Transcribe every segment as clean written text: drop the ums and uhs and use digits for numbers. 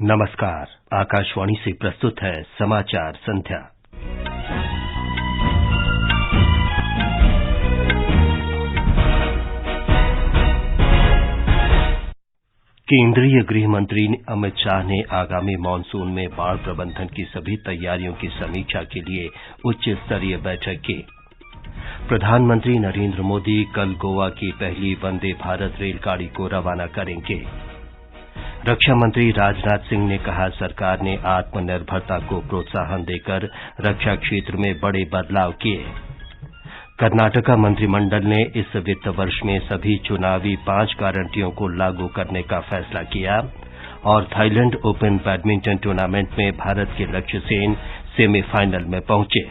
नमस्कार। आकाशवाणी से प्रस्तुत है समाचार संध्या। केंद्रीय गृह मंत्री अमित शाह ने आगामी मॉनसून में बाढ़ प्रबंधन की सभी तैयारियों की समीक्षा के लिए उच्च स्तरीय बैठक की। प्रधानमंत्री नरेंद्र मोदी कल गोवा की पहली वंदे भारत रेलगाड़ी को रवाना करेंगे। रक्षा मंत्री राजनाथ सिंह ने कहा, सरकार ने आत्मनिर्भरता को प्रोत्साहन देकर रक्षा क्षेत्र में बड़े बदलाव किए। कर्नाटका मंत्रिमंडल ने इस वित्त वर्ष में सभी चुनावी 5 गारंटियों को लागू करने का फैसला किया। और थाईलैंड ओपन बैडमिंटन टूर्नामेंट में भारत के लक्ष्य सेन सेमीफाइनल में पहुंचे।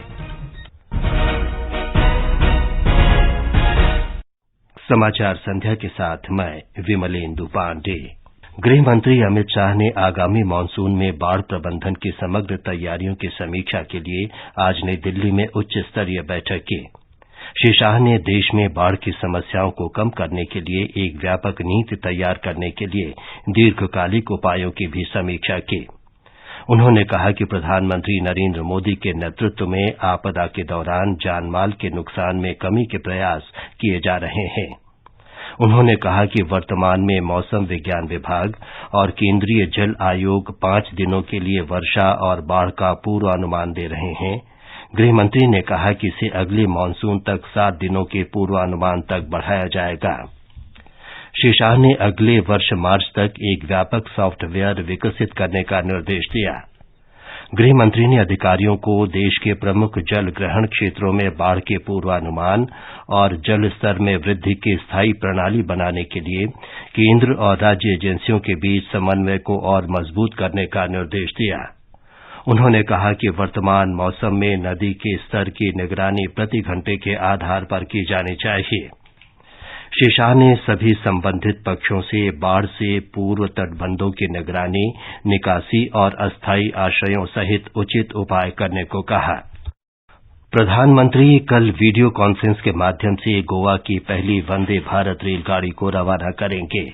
समाचार संध्या के साथ मैं विमलेंदु पांडे। गृह मंत्री अमित शाह ने आगामी मॉनसून में बाढ़ प्रबंधन की समग्र तैयारियों की समीक्षा के लिए आज नई दिल्ली में उच्च स्तरीय बैठक की। श्री शाह ने देश में बाढ़ की समस्याओं को कम करने के लिए एक व्यापक नीति तैयार करने के लिए दीर्घकालिक उपायों की भी समीक्षा की। उन्होंने कहा कि प्रधानमंत्री नरेंद्र मोदी के नेतृत्व में आपदा के दौरान जानमाल के नुकसान में कमी के प्रयास किए जा रहे हैं। उन्होंने कहा कि वर्तमान में मौसम विज्ञान विभाग और केंद्रीय जल आयोग 5 दिनों के लिए वर्षा और बाढ़ का पूर्वानुमान दे रहे हैं। गृह मंत्री ने कहा कि इसे अगले मॉनसून तक 7 दिनों के पूर्वानुमान तक बढ़ाया जाएगा। श्री शाह ने अगले वर्ष मार्च तक एक व्यापक सॉफ्टवेयर विकसित करने का निर्देश दिया। गृह मंत्री ने अधिकारियों को देश के प्रमुख जल ग्रहण क्षेत्रों में बाढ़ के पूर्वानुमान और जल स्तर में वृद्धि की स्थायी प्रणाली बनाने के लिए केंद्र और राज्य एजेंसियों के बीच समन्वय को और मजबूत करने का निर्देश दिया। उन्होंने कहा कि वर्तमान मौसम में नदी के स्तर की निगरानी प्रति घंटे के आधार पर की जानी चाहिए। श्री शाह ने सभी संबंधित पक्षों से बाढ़ से पूर्व तटबंधों की निगरानी, निकासी और अस्थायी आश्रयों सहित उचित उपाय करने को कहा। प्रधानमंत्री कल वीडियो कॉन्फ्रेंस के माध्यम से गोवा की पहली वंदे भारत रेलगाड़ी को रवाना करेंगे।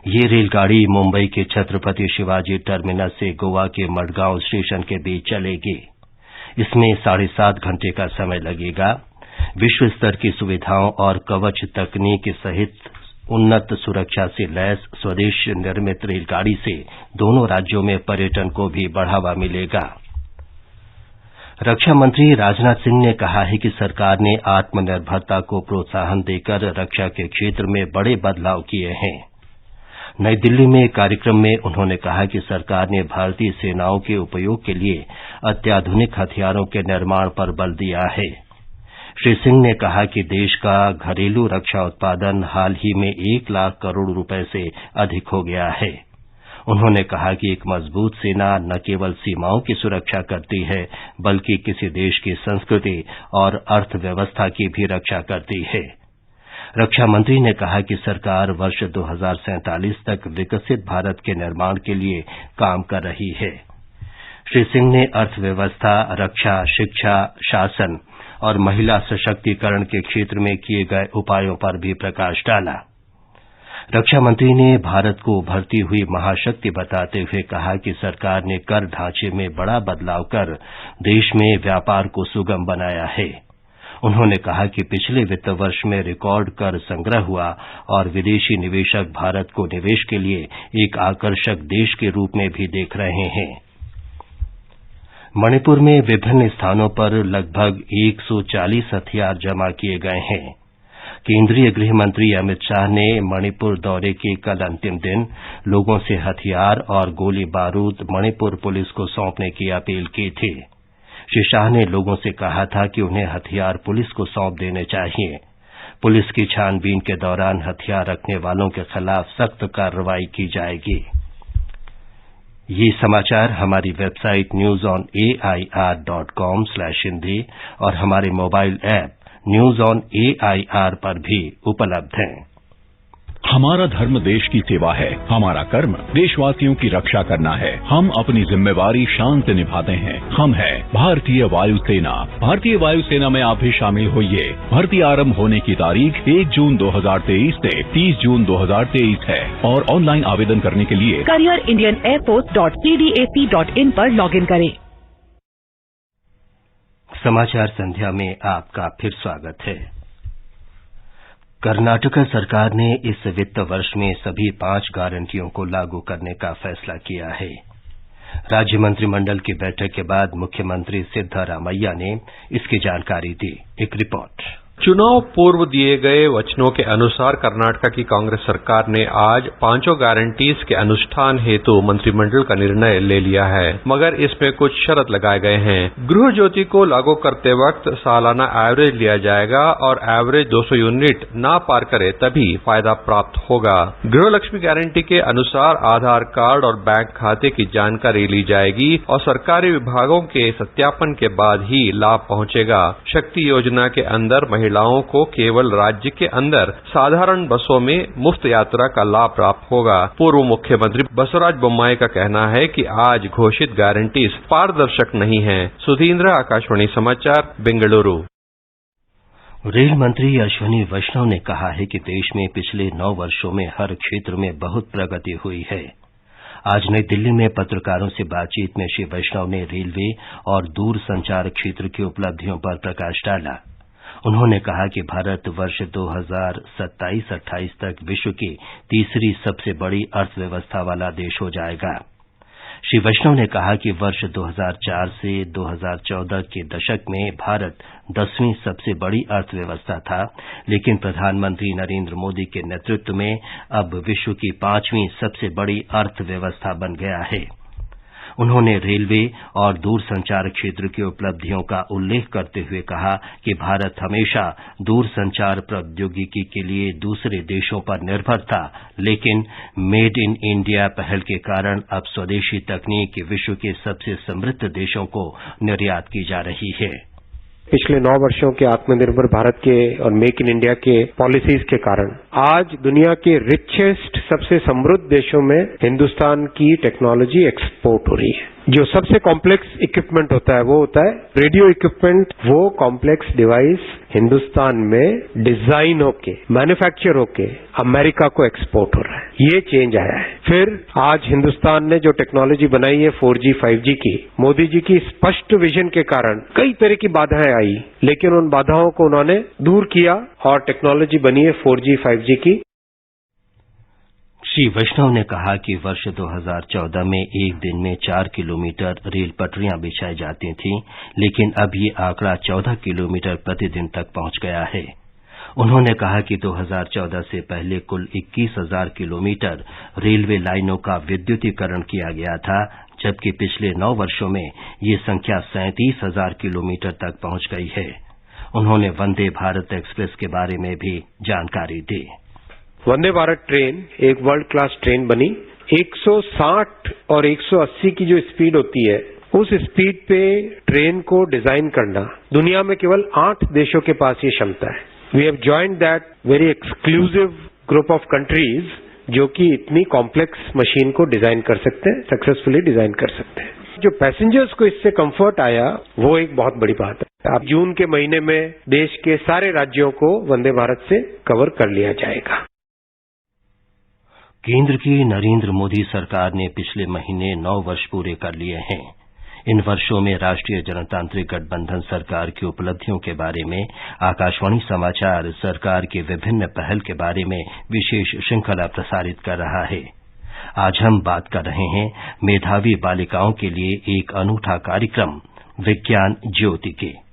ये रेलगाड़ी मुंबई के छत्रपति शिवाजी टर्मिनस से गोवा के मडगांव स्टेशन के बीच चलेगी। इसमें 7.5 घंटे का समय लगेगा। विश्व स्तर की सुविधाओं और कवच तकनीक सहित उन्नत सुरक्षा से लैस स्वदेश निर्मित रेलगाड़ी से दोनों राज्यों में पर्यटन को भी बढ़ावा मिलेगा। रक्षा मंत्री राजनाथ सिंह ने कहा है कि सरकार ने आत्मनिर्भरता को प्रोत्साहन देकर रक्षा के क्षेत्र में बड़े बदलाव किए हैं। नई दिल्ली में एक कार्यक्रम में उन्होंने कहा कि सरकार ने भारतीय सेनाओं के उपयोग के लिए अत्याधुनिक हथियारों के निर्माण पर बल दिया है। श्री सिंह ने कहा कि देश का घरेलू रक्षा उत्पादन हाल ही में 1 लाख करोड़ रुपए से अधिक हो गया है। उन्होंने कहा कि एक मजबूत सेना न केवल सीमाओं की सुरक्षा करती है, बल्कि किसी देश की संस्कृति और अर्थव्यवस्था की भी रक्षा करती है। रक्षा मंत्री ने कहा कि सरकार वर्ष 2047 तक विकसित भारत के निर्माण के लिए काम कर रही है। श्री सिंह ने अर्थव्यवस्था, रक्षा, शिक्षा, शासन और महिला सशक्तिकरण के क्षेत्र में किए गए उपायों पर भी प्रकाश डाला। रक्षा मंत्री ने भारत को उभरती हुई महाशक्ति बताते हुए कहा कि सरकार ने कर ढांचे में बड़ा बदलाव कर देश में व्यापार को सुगम बनाया है। उन्होंने कहा कि पिछले वित्त वर्ष में रिकॉर्ड कर संग्रह हुआ और विदेशी निवेशक भारत को निवेश के लिए एक आकर्षक देश के रूप में भी देख रहे हैं। मणिपुर में विभिन्न स्थानों पर लगभग 140 हथियार जमा किए गए हैं। केंद्रीय गृह मंत्री अमित शाह ने मणिपुर दौरे के कल अंतिम दिन लोगों से हथियार और गोली बारूद मणिपुर पुलिस को सौंपने की अपील की थी। श्री शाह ने लोगों से कहा था कि उन्हें हथियार पुलिस को सौंप देने चाहिए। पुलिस की छानबीन के दौरान हथियार रखने वालों के खिलाफ सख्त कार्रवाई की जाएगी। ये समाचार हमारी वेबसाइट newsonair.com/हिंदी और हमारे mobile app news on AIR पर भी उपलब्ध हैं। हमारा धर्म देश की सेवा है, हमारा कर्म देशवासियों की रक्षा करना है। हम अपनी जिम्मेवारी शान से निभाते हैं। हम है भारतीय वायुसेना। भारतीय वायुसेना में आप भी शामिल होइए। भर्ती आरंभ होने की तारीख 1 जून 2023 से 30 जून 2023 है और ऑनलाइन आवेदन करने के लिए careerindianairforce.cdap.in पर लॉगिन करें। समाचार संध्या में आपका फिर स्वागत है। कर्नाटक सरकार ने इस वित्त वर्ष में सभी 5 गारंटियों को लागू करने का फैसला किया है। राज्य मंत्रिमंडल की बैठक के बाद मुख्यमंत्री सिद्धरामैया ने इसकी जानकारी दी। एक रिपोर्ट। चुनाव पूर्व दिए गए वचनों के अनुसार कर्नाटक की कांग्रेस सरकार ने आज 5 गारंटीज के अनुष्ठान हेतु मंत्रिमंडल का निर्णय ले लिया है, मगर इसमें कुछ शर्त लगाए गए हैं। गृह ज्योति को लागू करते वक्त सालाना एवरेज लिया जाएगा और एवरेज 200 यूनिट ना पार करे तभी फायदा प्राप्त होगा। गृह लक्ष्मी गारंटी के अनुसार आधार कार्ड और बैंक खाते की जानकारी ली जाएगी और सरकारी विभागों के सत्यापन के बाद ही लाभ पहुंचेगा। शक्ति योजना के अंदर महिलाओं को केवल राज्य के अंदर साधारण बसों में मुफ्त यात्रा का लाभ प्राप्त होगा। पूर्व मुख्यमंत्री बसवराज बोम्मई का कहना है कि आज घोषित गारंटीज पारदर्शक नहीं हैं। सुधींद्र, आकाशवाणी समाचार, बेंगलुरु। रेल मंत्री अश्विनी वैष्णव ने कहा है कि देश में पिछले 9 वर्षों में हर क्षेत्र में बहुत प्रगति हुई है। आज नई दिल्ली में पत्रकारों से बातचीत में श्री वैष्णव ने रेलवे और दूरसंचार क्षेत्र की उपलब्धियों पर प्रकाश डाला। उन्होंने कहा कि भारत वर्ष 2027-28 तक विश्व की तीसरी सबसे बड़ी अर्थव्यवस्था वाला देश हो जाएगा। श्री वैष्णव ने कहा कि वर्ष 2004 से 2014 के दशक में भारत 10वीं सबसे बड़ी अर्थव्यवस्था था, लेकिन प्रधानमंत्री नरेंद्र मोदी के नेतृत्व में अब विश्व की 5वीं सबसे बड़ी अर्थव्यवस्था बन गया है। उन्होंने रेलवे और दूरसंचार क्षेत्र की उपलब्धियों का उल्लेख करते हुए कहा कि भारत हमेशा दूरसंचार प्रौद्योगिकी के लिए दूसरे देशों पर निर्भर था, लेकिन मेड इन इंडिया पहल के कारण अब स्वदेशी तकनीक विश्व के सबसे समृद्ध देशों को निर्यात की जा रही है। पिछले 9 वर्षों के आत्मनिर्भर भारत के और मेक इन इंडिया के पॉलिसीज के कारण आज दुनिया के रिचेस्ट सबसे समृद्ध देशों में हिंदुस्तान की टेक्नोलॉजी एक्सपोर्ट हो रही है। जो सबसे कॉम्प्लेक्स इक्विपमेंट होता है वो होता है रेडियो इक्विपमेंट। वो कॉम्प्लेक्स डिवाइस हिंदुस्तान में डिजाइन होके मैन्युफैक्चर होके अमेरिका को एक्सपोर्ट हो रहा है। ये चेंज आया है। फिर आज हिंदुस्तान ने जो टेक्नोलॉजी बनाई है 4G 5G की, मोदी जी की स्पष्ट विजन के कारण कई तरह की बाधाएं आई, लेकिन उन बाधाओं को उन्होंने दूर किया और टेक्नोलॉजी बनी है 4G 5G की। श्री वैष्णव ने कहा कि वर्ष 2014 में एक दिन में 4 किलोमीटर रेल पटरियां बिछाई जाती थीं, लेकिन अब ये आंकड़ा 14 किलोमीटर प्रतिदिन तक पहुंच गया है। उन्होंने कहा कि 2014 से पहले कुल 21,000 किलोमीटर रेलवे लाइनों का विद्युतीकरण किया गया था, जबकि पिछले 9 वर्षों में ये संख्या 37,000 किलोमीटर तक पहुंच गई है। उन्होंने वंदे भारत एक्सप्रेस के बारे में भी जानकारी दी। वंदे भारत ट्रेन एक वर्ल्ड क्लास ट्रेन बनी। 160 और 180 की जो स्पीड होती है, उस स्पीड पे ट्रेन को डिजाइन करना दुनिया में केवल 8 देशों के पास ये क्षमता है। We have joined that very exclusive group of countries जो कि इतनी कॉम्प्लेक्स मशीन को डिजाइन कर सकते हैं, सक्सेसफुली डिजाइन कर सकते हैं। जो पैसेंजर्स को इससे कंफर्ट आया वो एक बहुत बड़ी बात है। अब जून के महीने में देश के सारे राज्यों को वंदे भारत से कवर कर लिया जाएगा। केंद्र की नरेंद्र मोदी सरकार ने पिछले महीने 9 वर्ष पूरे कर लिए हैं। इन वर्षों में राष्ट्रीय जनतांत्रिक गठबंधन सरकार की उपलब्धियों के बारे में आकाशवाणी समाचार सरकार की विभिन्न पहल के बारे में विशेष श्रृंखला प्रसारित कर रहा है। आज हम बात कर रहे हैं मेधावी बालिकाओं के लिए एक अनूठा कार्यक्रम विज्ञान ज्योति के।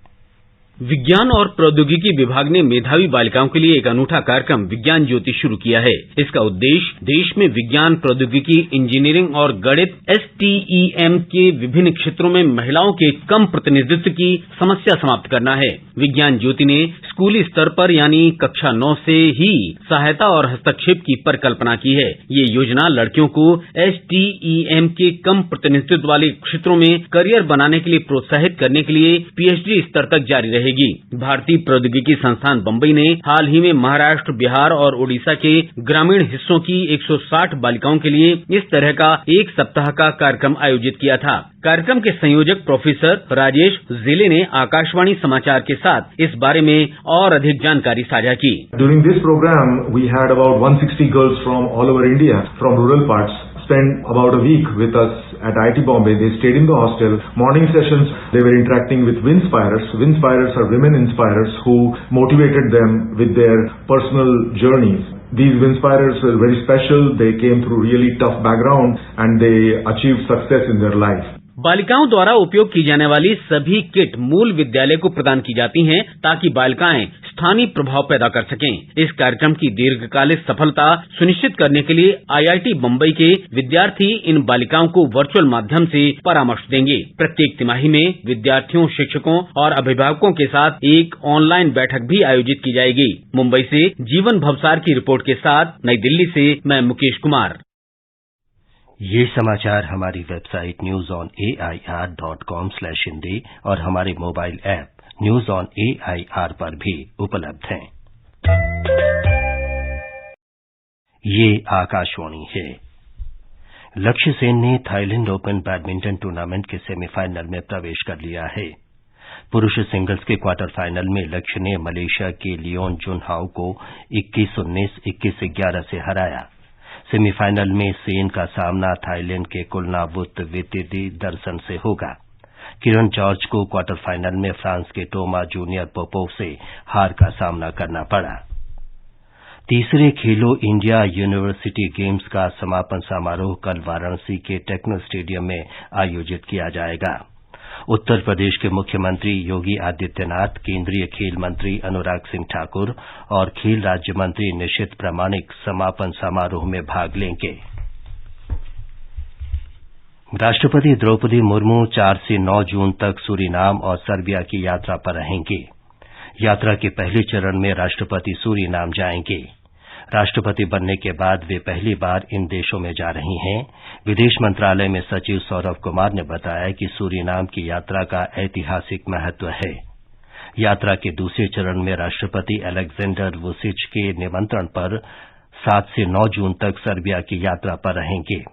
विज्ञान और प्रौद्योगिकी विभाग ने मेधावी बालिकाओं के लिए एक अनूठा कार्यक्रम विज्ञान ज्योति शुरू किया है। इसका उद्देश्य देश में विज्ञान, प्रौद्योगिकी, इंजीनियरिंग और गणित STEM के विभिन्न क्षेत्रों में महिलाओं के कम प्रतिनिधित्व की समस्या समाप्त करना है। विज्ञान ज्योति ने स्कूली स्तर पर यानी कक्षा 9 से ही सहायता और हस्तक्षेप की परिकल्पना की है। ये योजना लड़कियों को STEM के कम प्रतिनिधित्व वाले क्षेत्रों में करियर बनाने के लिए प्रोत्साहित करने के लिए PhD स्तर तक जारी रहेगी। रहेगी। भारतीय प्रौद्योगिकी संस्थान बम्बई ने हाल ही में महाराष्ट्र, बिहार और ओडिशा के ग्रामीण हिस्सों की 160 बालिकाओं के लिए इस तरह का एक सप्ताह का कार्यक्रम आयोजित किया था। कार्यक्रम के संयोजक प्रोफेसर राजेश जिले ने आकाशवाणी समाचार के साथ इस बारे में और अधिक जानकारी साझा की। During this program, we had about 160 girls from all over India, from rural parts, spent about a week with us at IIT Bombay. They stayed in the hostel. Morning sessions, they were interacting with Winspirers. Winspirers are women inspirers who motivated them with their personal journeys. These Winspirers were very special. They came through really tough background and they achieved success in their life. बालिकाओं द्वारा उपयोग की जाने वाली सभी kit मूल विद्यालय को प्रदान की जाती हैं ताकि बालिकाएं स्थानीय प्रभाव पैदा कर सकें। इस कार्यक्रम की दीर्घकालिक सफलता सुनिश्चित करने के लिए आईआईटी बम्बई के विद्यार्थी इन बालिकाओं को वर्चुअल माध्यम से परामर्श देंगे। प्रत्येक तिमाही में विद्यार्थियों, शिक्षकों और अभिभावकों के साथ एक ऑनलाइन बैठक भी आयोजित की जाएगी। मुंबई से जीवन भवसार की रिपोर्ट के साथ नई दिल्ली से मैं मुकेश कुमार। ये समाचार हमारी वेबसाइट newsonair.com/हिंदी और हमारे mobile app news on AIR पर भी उपलब्ध हैं। ये आकाशवाणी है। लक्ष्य सेन ने थाईलैंड ओपन बैडमिंटन टूर्नामेंट के सेमीफाइनल में प्रवेश कर लिया है। पुरुष सिंगल्स के क्वार्टर फाइनल में लक्ष्य ने मलेशिया के लियोन जुनहाओ को 21-19, 21-11 से हराया। सेमीफाइनल में सेन का सामना थाईलैंड के कुलनावुत वितिदिदर्शन से होगा। किरण जॉर्ज को क्वार्टर फाइनल में फ्रांस के टोमा जूनियर पोपोव से हार का सामना करना पड़ा। तीसरे खेलो इंडिया यूनिवर्सिटी गेम्स का समापन समारोह कल वाराणसी के टेक्नो स्टेडियम में आयोजित किया जाएगा। उत्तर प्रदेश के मुख्यमंत्री योगी आदित्यनाथ, केंद्रीय खेल मंत्री अनुराग सिंह ठाकुर और खेल राज्य मंत्री निशित प्रामाणिक समापन समारोह में भाग लेंगे। राष्ट्रपति द्रौपदी मुर्मू 4 से 9 जून तक सूरीनाम और सर्बिया की यात्रा पर रहेंगे। यात्रा के पहले चरण में राष्ट्रपति सूरीनाम जाएंगे। राष्ट्रपति बनने के बाद वे पहली बार इन देशों में जा रही हैं। विदेश मंत्रालय में सचिव सौरभ कुमार ने बताया कि सूरीनाम की यात्रा का ऐतिहासिक महत्व है। यात्रा के दूसरे चरण में राष्ट्रपति अलेक्जेंडर वुसिच के निमंत्रण पर 7 से 9 जून तक सर्बिया की यात्रा पर रहेंगे।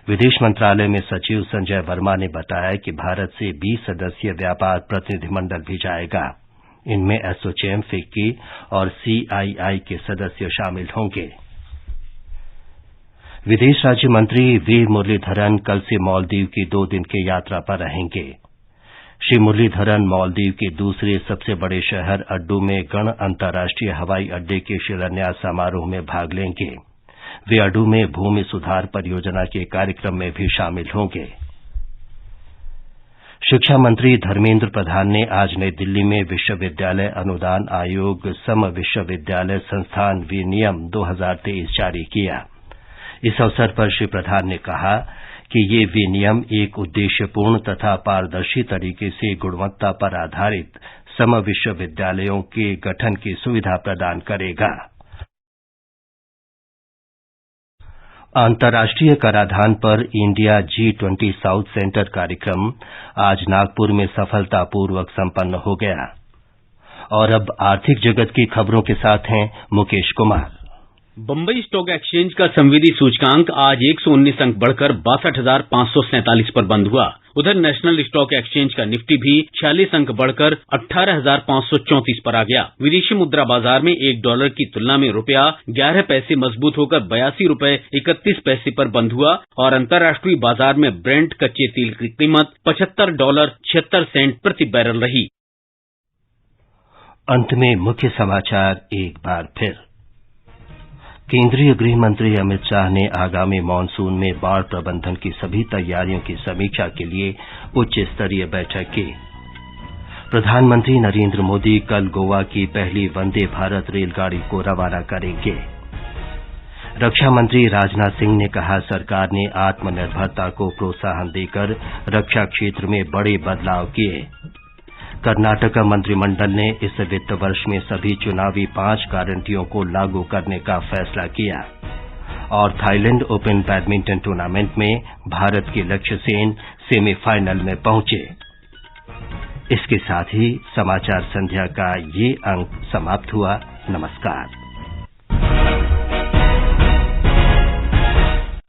विदेश मंत्रालय में सचिव संजय वर्मा ने बताया कि भारत से 20 सदस्यीय व्यापार प्रतिनिधिमंडल भी जाएगा। इनमें एसोचैम, फिक्की और CII के सदस्य शामिल होंगे। विदेश राज्य मंत्री वी मुरलीधरन कल से मालदीव की 2 दिन की यात्रा पर रहेंगे। श्री मुरलीधरन मालदीव के दूसरे सबसे बड़े शहर अड्डू में गण अंतर्राष्ट्रीय हवाई अड्डे के शिलान्यास समारोह में भाग लेंगे। वे अड्डू में भूमि सुधार परियोजना के कार्यक्रम में भी शामिल होंगे। शिक्षा मंत्री धर्मेंद्र प्रधान ने आज नई दिल्ली में विश्वविद्यालय अनुदान आयोग सम विश्वविद्यालय संस्थान विनियम 2023 जारी किया। इस अवसर पर श्री प्रधान ने कहा कि ये विनियम एक उद्देश्यपूर्ण तथा पारदर्शी तरीके से गुणवत्ता पर आधारित सम विश्वविद्यालयों के गठन की सुविधा प्रदान करेगा। अंतर्राष्ट्रीय कराधान पर इंडिया G20 साउथ सेंटर कार्यक्रम आज नागपुर में सफलतापूर्वक संपन्न हो गया। और अब आर्थिक जगत की खबरों के साथ हैं मुकेश कुमार। बम्बई स्टॉक एक्सचेंज का संविधि सूचकांक आज 119 अंक बढ़कर 62,547 पर बंद हुआ। उधर नेशनल स्टॉक एक्सचेंज का निफ्टी भी 46 अंक बढ़कर 18,534 पर आ गया। विदेशी मुद्रा बाजार में $1 की तुलना में रुपया 11 पैसे मजबूत होकर 82 रुपए 31 पैसे पर बंद हुआ और अंतर्राष्ट्रीय बाजार में ब्रेंट कच्चे तेल की कीमत $75.76 प्रति बैरल रही। अंत में मुख्य समाचार एक बार फिर। केंद्रीय गृह मंत्री अमित शाह ने आगामी मानसून में बाढ़ प्रबंधन की सभी तैयारियों की समीक्षा के लिए उच्च स्तरीय बैठक की। प्रधानमंत्री नरेंद्र मोदी कल गोवा की पहली वंदे भारत रेलगाड़ी को रवाना करेंगे। रक्षा मंत्री राजनाथ सिंह ने कहा, सरकार ने आत्मनिर्भरता को प्रोत्साहन देकर रक्षा क्षेत्र में बड़े बदलाव किए। कर्नाटक मंत्रिमंडल ने इस वित्त वर्ष में सभी चुनावी 5 गारंटियों को लागू करने का फैसला किया। और थाईलैंड ओपन बैडमिंटन टूर्नामेंट में भारत के लक्ष्य सेन सेमीफाइनल में पहुंचे। इसके साथ ही समाचार संध्या का ये अंक समाप्त हुआ। नमस्कार।